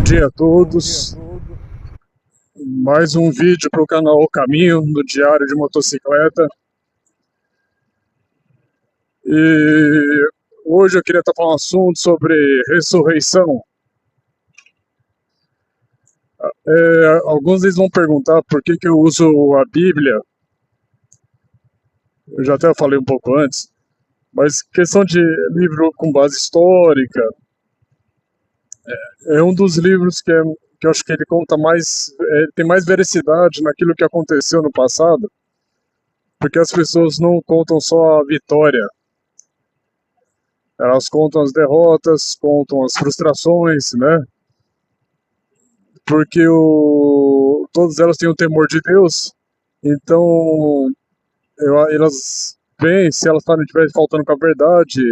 dia a todos. Mais um vídeo para o canal O Caminho, do Diário de Motocicleta. E hoje eu queria estar falando um assunto sobre ressurreição. Alguns deles vão perguntar por que eu uso a Bíblia. Eu já até falei um pouco antes. Mas questão de livro com base histórica, é um dos livros que eu acho que ele conta mais, tem mais veracidade naquilo que aconteceu no passado, porque as pessoas não contam só a vitória, elas contam as derrotas, contam as frustrações, né? Porque todas elas têm o temor de Deus, então elas veem se elas estiverem faltando com a verdade,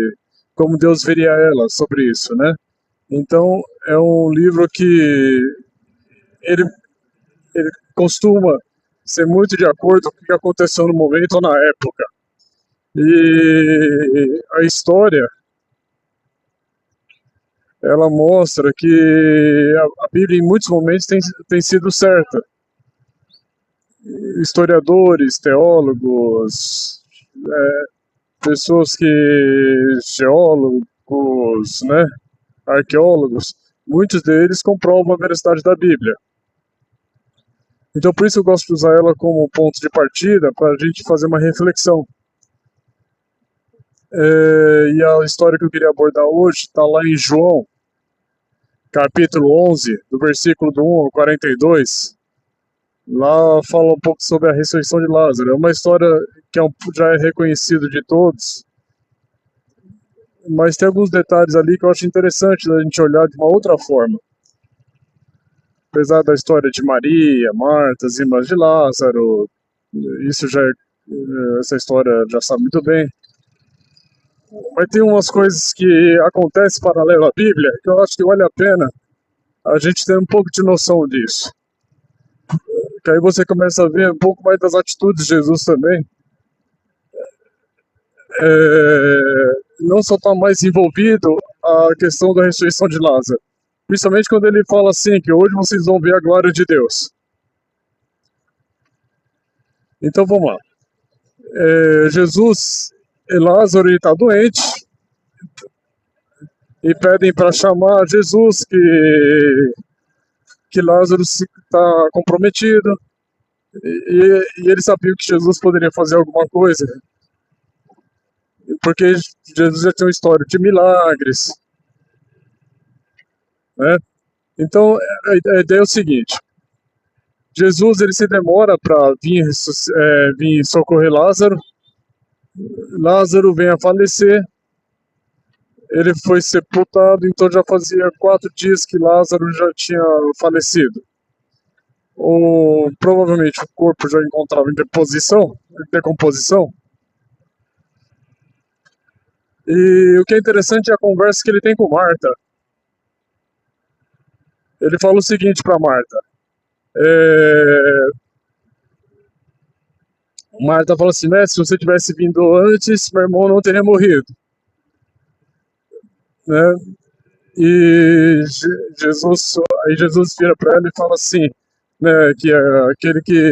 como Deus veria elas sobre isso, né? Então é um livro que ele costuma ser muito de acordo com o que aconteceu no momento ou na época. E a história, ela mostra que a Bíblia em muitos momentos tem sido certa. Historiadores, teólogos, pessoas geólogos, né, arqueólogos, muitos deles comprovam a veracidade da Bíblia. Então por isso eu gosto de usar ela como ponto de partida para a gente fazer uma reflexão. E a história que eu queria abordar hoje está lá em João, capítulo 11, do versículo do 1 ao 42. Lá fala um pouco sobre a ressurreição de Lázaro. É uma história que já é reconhecida de todos, mas tem alguns detalhes ali que eu acho interessante a gente olhar de uma outra forma. Apesar da história de Maria, Marta, as irmãs de Lázaro, essa história já sabe muito bem. Mas tem umas coisas que acontecem paralelo à Bíblia que eu acho que vale a pena a gente ter um pouco de noção disso. Que aí você começa a ver um pouco mais das atitudes de Jesus também. Não só está mais envolvido a questão da ressurreição de Lázaro. Principalmente quando ele fala assim, que hoje vocês vão ver a glória de Deus. Então vamos lá. Jesus e Lázaro está doente e pedem para chamar Jesus, que Lázaro está comprometido, e eles sabiam que Jesus poderia fazer alguma coisa, porque Jesus já tem uma história de milagres, né? Então a ideia é o seguinte: Jesus ele se demora para vir socorrer Lázaro. Lázaro vem a falecer. Ele foi sepultado, então já fazia 4 dias que Lázaro já tinha falecido. Provavelmente o corpo já encontrava em decomposição. E o que é interessante é a conversa que ele tem com Marta. Ele fala o seguinte para Marta. Marta fala assim, né? Se você tivesse vindo antes, meu irmão não teria morrido. Né? E Jesus vira para ela e fala assim, né, que aquele que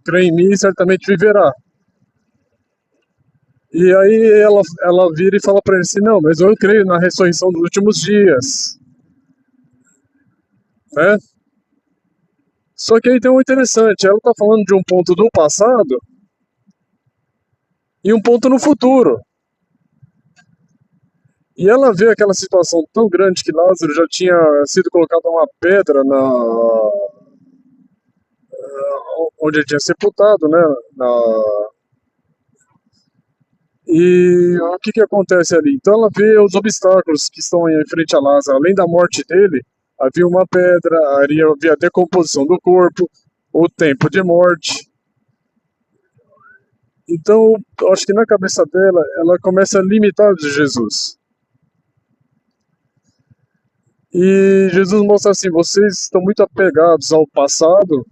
crê em mim certamente viverá. E aí ela vira e fala para ele assim, não, mas eu creio na ressurreição dos últimos dias. Né? Só que aí tem um interessante, ela está falando de um ponto do passado e um ponto no futuro. E ela vê aquela situação tão grande que Lázaro já tinha sido colocado uma pedra onde ele tinha sepultado, né? E o que acontece ali? Então ela vê os obstáculos que estão em frente a Lázaro. Além da morte dele, havia uma pedra, havia a decomposição do corpo, o tempo de morte. Então, eu acho que na cabeça dela, ela começa a limitar de Jesus. E Jesus mostra assim, vocês estão muito apegados ao passado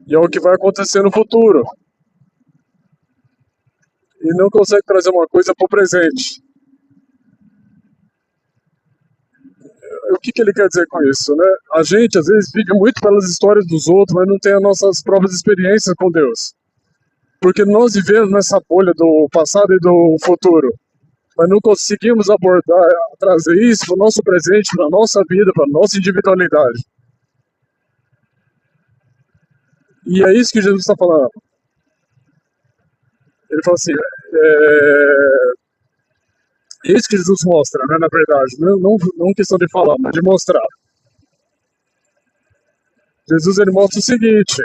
e ao que vai acontecer no futuro. E não consegue trazer uma coisa para o presente. o que que ele quer dizer com isso, né? A gente, às vezes, vive muito pelas histórias dos outros, mas não tem as nossas próprias experiências com Deus. Porque nós vivemos nessa bolha do passado e do futuro, mas não conseguimos abordar, trazer isso para o nosso presente, para a nossa vida, para a nossa individualidade. E é isso que Jesus está falando. Ele fala assim, é isso que Jesus mostra, né, na verdade, não questão de falar, mas de mostrar. Jesus, ele mostra o seguinte,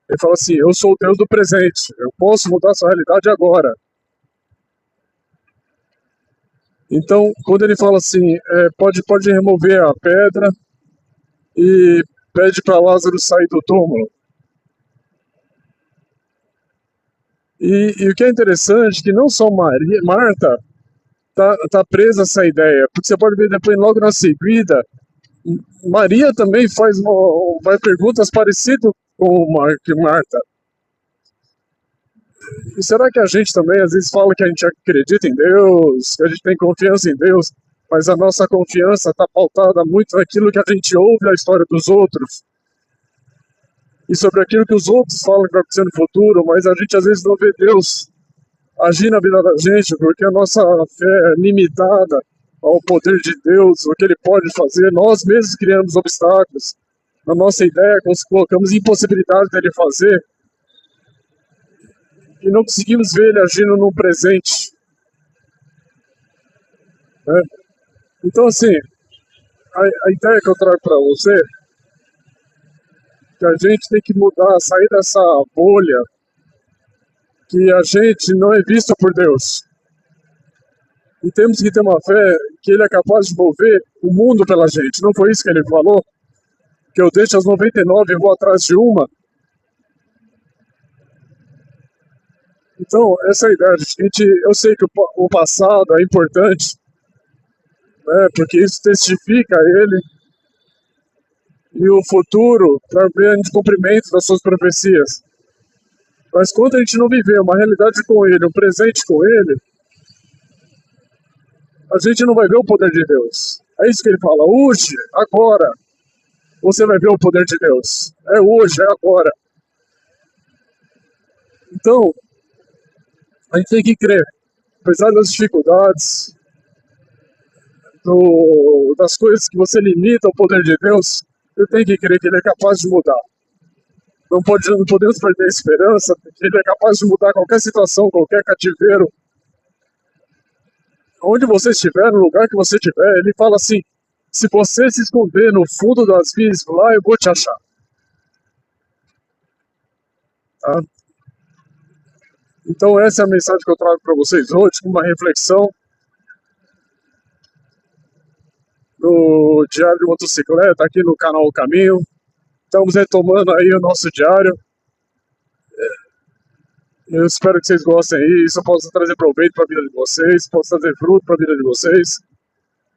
ele fala assim, eu sou o Deus do presente, eu posso mudar a sua realidade agora. Então, quando ele fala assim, pode remover a pedra e pede para Lázaro sair do túmulo. E o que é interessante é que não só Marta tá presa a essa ideia, porque você pode ver depois, logo na seguida, Maria também faz perguntas parecidas com Marta. E será que a gente também às vezes fala que a gente acredita em Deus, que a gente tem confiança em Deus, mas a nossa confiança está pautada muito naquilo que a gente ouve a história dos outros e sobre aquilo que os outros falam que vai acontecer no futuro, mas a gente às vezes não vê Deus agir na vida da gente porque a nossa fé é limitada ao poder de Deus, o que Ele pode fazer. Nós mesmos criamos obstáculos na nossa ideia, colocamos impossibilidade dele fazer e não conseguimos ver Ele agindo no presente, né? Então, assim, a ideia que eu trago para você é que a gente tem que mudar, sair dessa bolha que a gente não é visto por Deus. E temos que ter uma fé que Ele é capaz de mover o mundo pela gente. Não foi isso que Ele falou? Que eu deixo as 99 e vou atrás de uma? Então, essa é a ideia. Eu sei que o passado é importante, né, porque isso testifica Ele, e o futuro para ver o cumprimento das suas profecias. Mas quando a gente não viver uma realidade com Ele, um presente com Ele, a gente não vai ver o poder de Deus. É isso que Ele fala, hoje, agora, você vai ver o poder de Deus. É hoje, é agora. Então, a gente tem que crer, apesar das dificuldades, das coisas que você limita o poder de Deus, você tem que crer que Ele é capaz de mudar. Não podemos perder a esperança, porque Ele é capaz de mudar qualquer situação, qualquer cativeiro. Onde você estiver, no lugar que você estiver, Ele fala assim, se você se esconder no fundo das vias, lá eu vou te achar. Tá? Então essa é a mensagem que eu trago para vocês hoje, uma reflexão no Diário de Motocicleta, aqui no canal O Caminho. Estamos retomando aí o nosso diário. Eu espero que vocês gostem aí, isso possa trazer proveito para a vida de vocês, possa trazer fruto para a vida de vocês.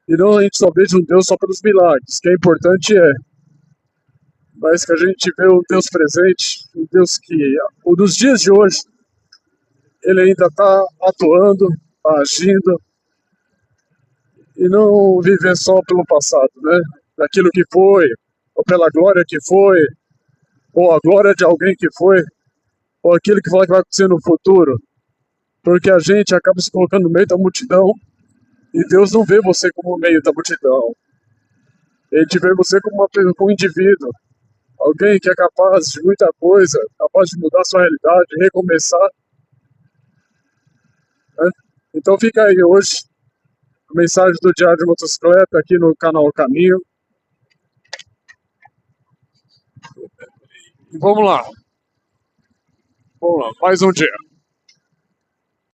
E não a gente só veja um Deus só pelos milagres, que é importante mas que a gente vê um Deus presente, um Deus que, nos dias de hoje, Ele ainda está atuando, tá agindo, e não viver só pelo passado, né? Daquilo que foi, ou pela glória que foi, ou a glória de alguém que foi, ou aquilo que vai acontecer no futuro, porque a gente acaba se colocando no meio da multidão e Deus não vê você como no meio da multidão. Ele te vê você como um indivíduo, alguém que é capaz de muita coisa, capaz de mudar sua realidade, recomeçar, né? Então fica aí hoje a mensagem do Diário de Motocicleta aqui no canal Caminho. E vamos lá, mais um dia.